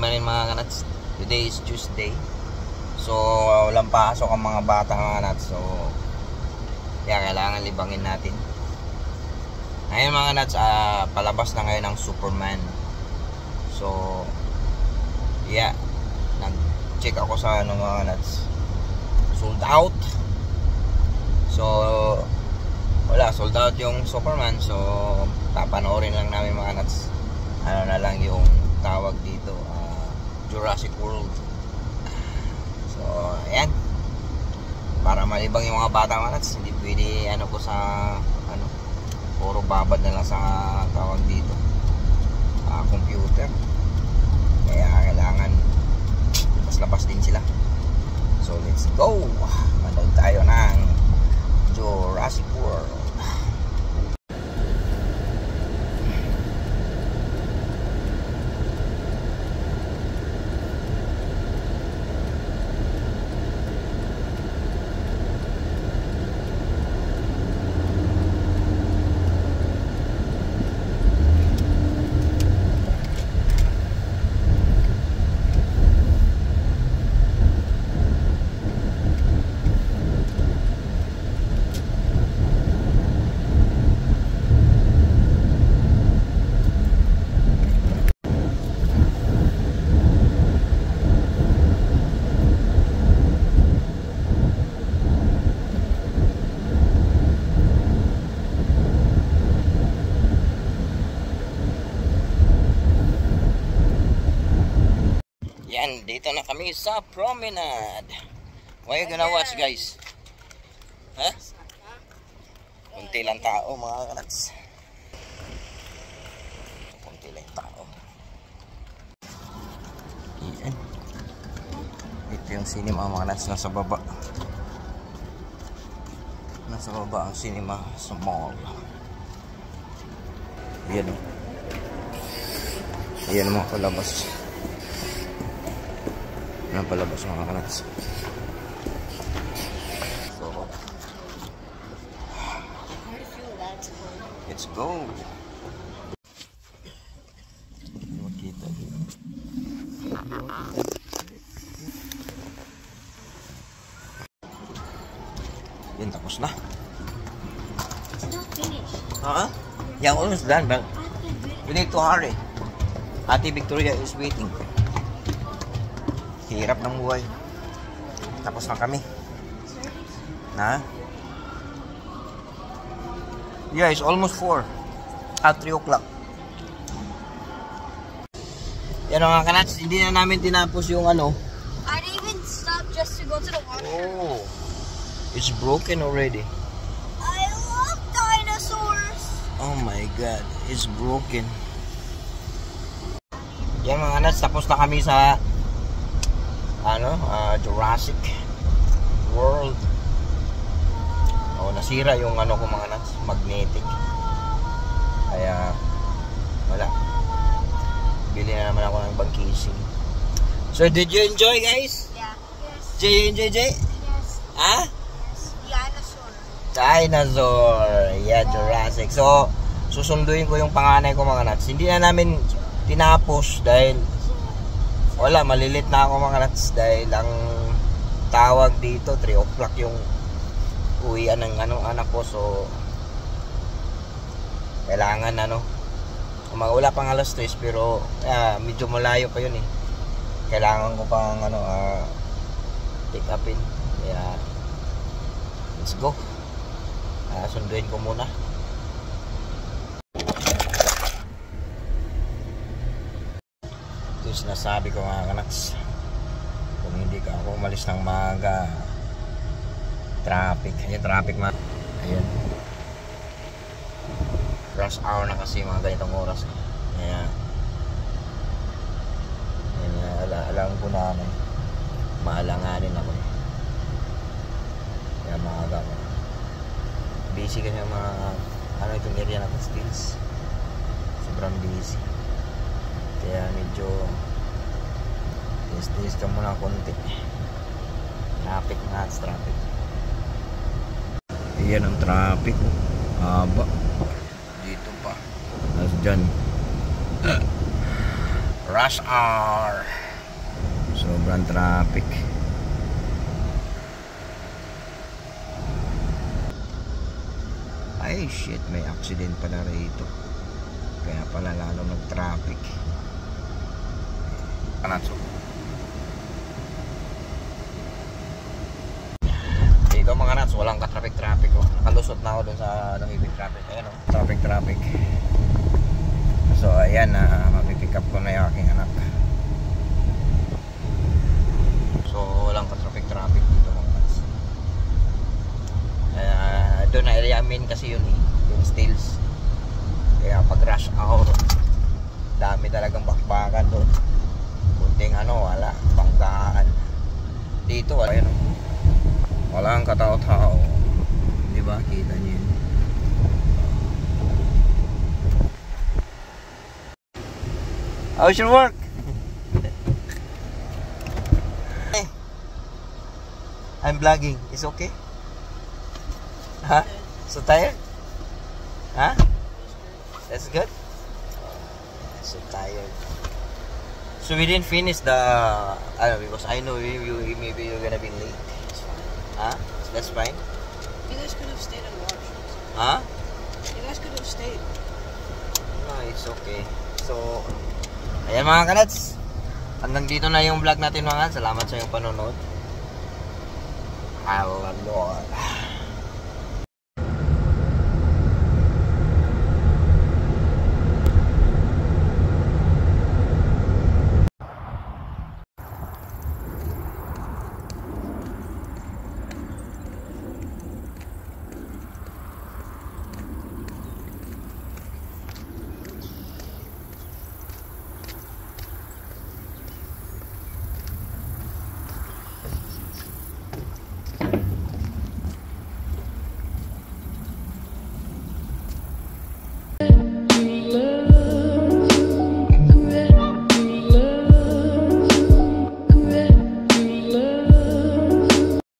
morning mga kanats. Today is Tuesday. So walang pasok ang mga bata mga kanats. So kaya kailangan libangin natin. Ngayon mga kanats, palabas na ngayon ang Superman. So yeah, nag-check ako sa ano mga kanats, sold out. So wala, sold out yung Superman. So papanoorin lang namin mga kanats. Ano na lang yung tawag dito, Jurassic World. So ayan, para malibang yung mga bata mga kanats. Hindi pwede ano ko sa ano, puro babad na lang sa tawag dito, computer. Kaya kailangan labas din sila. So let's go, manood tayo ng Jurassic World. Yan, dito na kami sa promenade. What are you gonna watch, guys? Ha? Kunti lang tao mga kanats. Kunti lang tao. Yan. Ito yung cinema mga kanats, nasa baba. Nasa baba ang cinema sa mall. Yan. Yan ang mga palabas. Yan palabas mga kanats. So let's go. Kita yan, tapos na. It's not finished. Yeah, almost done, but we need to hurry. Ate Victoria is waiting. Hirap ng buhay. Tapos na kami. Na? Yeah, it's almost 4. At 3 o'clock. Yan mga kanats, hindi na namin tinapos yung ano. I didn't even stop just to go to the water. Oh, it's broken already. I love dinosaurs. Oh my god, it's broken. Yan mga kanats, tapos na kami sa ano, Jurassic World. Oh, nasira yung ano ko mga nuts, magnetic. Kaya wala. Bili na naman ako ng bag casing. So did you enjoy, guys? Yeah. Yes. Did you enjoy, Jay? Yes. Ha? Yes. Dinosaur. Dinosaur. Yeah, Jurassic. So susunduin ko yung panganay ko mga nuts. Hindi na namin tinapos dahil wala, malilit na ako mga nuts dahil ang tawag dito 3 o'clock yung uwian ng ano, anak ko. So kailangan ano, wala pang alas 3 pero medyo malayo pa yun eh. Kailangan ko pang ano, pick upin. Kaya let's go. Sunduin ko muna. Sinasabi ko mga kanaks, kung hindi ka ako umalis ng maaga, traffic. Ayan, traffic mga. Ayan, rush hour na kasi mga ganitong oras. Kaya alam ko na ano, maalanganin ako. Kaya maaga ako. Busy kasi mga ano, itong area na Stills. Sobrang busy. Kaya medyo tiis ka muna konti. Traffic nga, traffic. Ayan ang traffic. Haba. Dito pa. Tapos dyan. Rush hour. Sobrang traffic. Ay shit, may accident pala rito. Kaya pala lalo nag-traffic. Kanatso. Dito mga nuts, walang ka-traffic oh. Nakalusot na ako dun sa heavy traffic. Ayan oh, traffic. So ayan, mapipick up ko na yung aking anak. So walang ka-traffic dito mga nuts. Doon na area main kasi yun eh, yung Stills. Kaya pag rush hour, dami talagang bakbakan doon. Kunting wala, banggaan. Dito ayan oh, walang katao-tao. Diba, kita niyo yun. How's your work? I'm vlogging. It's okay? Huh? So tired? Huh? That's good? So tired. So we didn't finish the... because I know maybe you're gonna be late. It's fine. Huh? That's fine? You guys could have stayed and watched. Huh? You guys could have stayed. No, it's okay. So, ayan mga kanats. Hanggang dito na yung vlog natin mga. Salamat sa iyong panonood. Hallelujah.